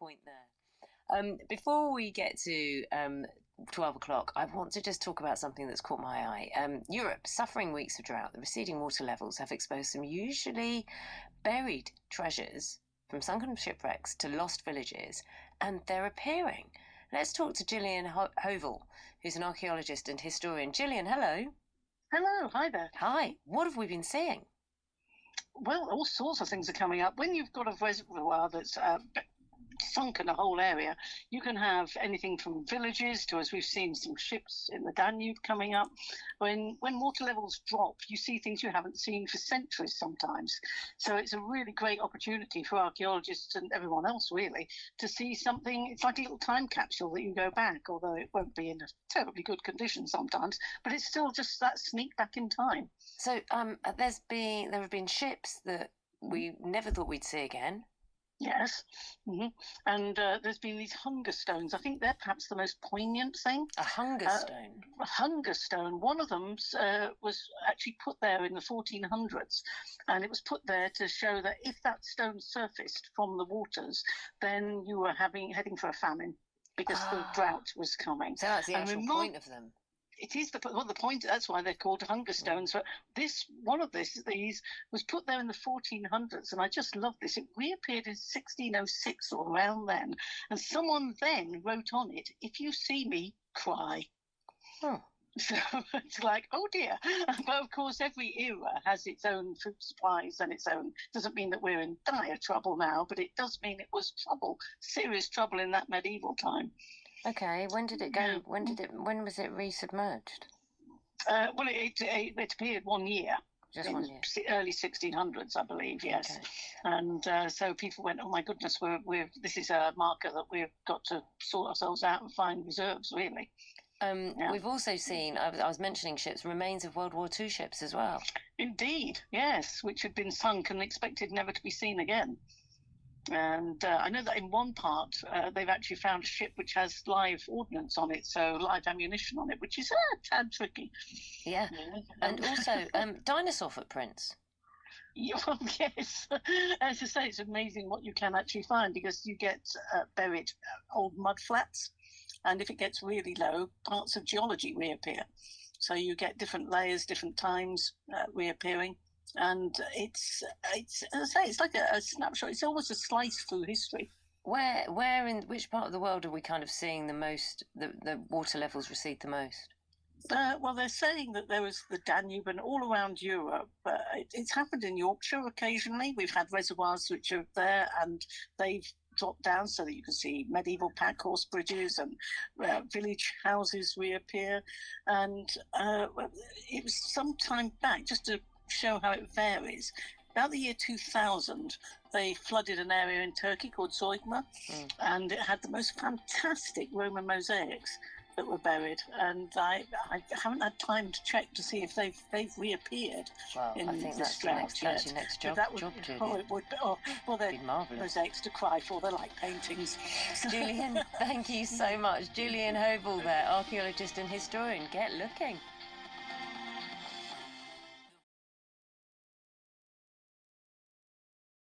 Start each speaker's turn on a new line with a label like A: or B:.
A: point there. Before we get to 12 o'clock, I want to just talk about something that's caught my eye. Europe, suffering weeks of drought, the receding water levels have exposed some usually buried treasures from sunken shipwrecks to lost villages, and they're appearing. Let's talk to Gillian Hovell, who's an archaeologist and historian. Gillian, hello.
B: Hello, hi there.
A: Hi. What have we been seeing?
B: Well, all sorts of things are coming up. When you've got a reservoir that's sunken a whole area, you can have anything from villages to, as we've seen, some ships in the Danube coming up. When water levels drop, you see things you haven't seen for centuries sometimes. So it's a really great opportunity for archaeologists and everyone else, really, to see something. It's like a little time capsule that you go back, although it won't be in a terribly good condition sometimes, but it's still just that sneak back in time.
A: So there have been ships that we never thought we'd see again.
B: Yes, and there's been these hunger stones. I think they're perhaps the most poignant thing.
A: A hunger stone?
B: A hunger stone. One of them was actually put there in the 1400s, and it was put there to show that if that stone surfaced from the waters, then you were heading for a famine because the drought was coming.
A: So that's the actual point of them.
B: It is the point. That's why they're called hunger stones. But these was put there in the 1400s, and I just love this. It reappeared in 1606 or around then, and someone then wrote on it, "If you see me, cry."
A: Oh.
B: So it's like, oh dear. But of course, every era has its own food supplies and its own. Doesn't mean that we're in dire trouble now, but it does mean it was trouble, serious trouble in that medieval time.
A: Okay, when did it go? Yeah. When was it resubmerged?
B: Well, it appeared 1 year.
A: Just 1 year.
B: Early 1600s, I believe. Yes, okay. And so people went, "Oh my goodness, this is a marker that we've got to sort ourselves out and find reserves." Really.
A: We've also seen, I was mentioning ships, remains of World War II ships as well.
B: Indeed, yes, which had been sunk and expected never to be seen again. And I know that in one part they've actually found a ship which has live ordnance on it, so live ammunition on it, which is a tad tricky.
A: Yeah, and also dinosaur footprints.
B: Yeah, well, yes. As I say, it's amazing what you can actually find because you get buried old mud flats, and if it gets really low, parts of geology reappear. So you get different layers, different times reappearing. And it's as I say, it's like a snapshot. It's almost a slice through history.
A: Where in which part of the world are we kind of seeing the most, the water levels recede the most?
B: Well, they're saying that there was the Danube and all around Europe. It's happened in Yorkshire occasionally. We've had reservoirs which are there and they've dropped down so that you can see medieval pack horse bridges and village houses reappear. And it was some time back, just to show how it varies. About the year 2000, they flooded an area in Turkey called Zoyma, and it had the most fantastic Roman mosaics that were buried. And I haven't had time to check to see if they've reappeared in this drought yet.
A: That's your next job.
B: They're mosaics to cry for. They're like paintings.
A: Gillian, thank you so much. Gillian Hovell there, archaeologist and historian. Get looking.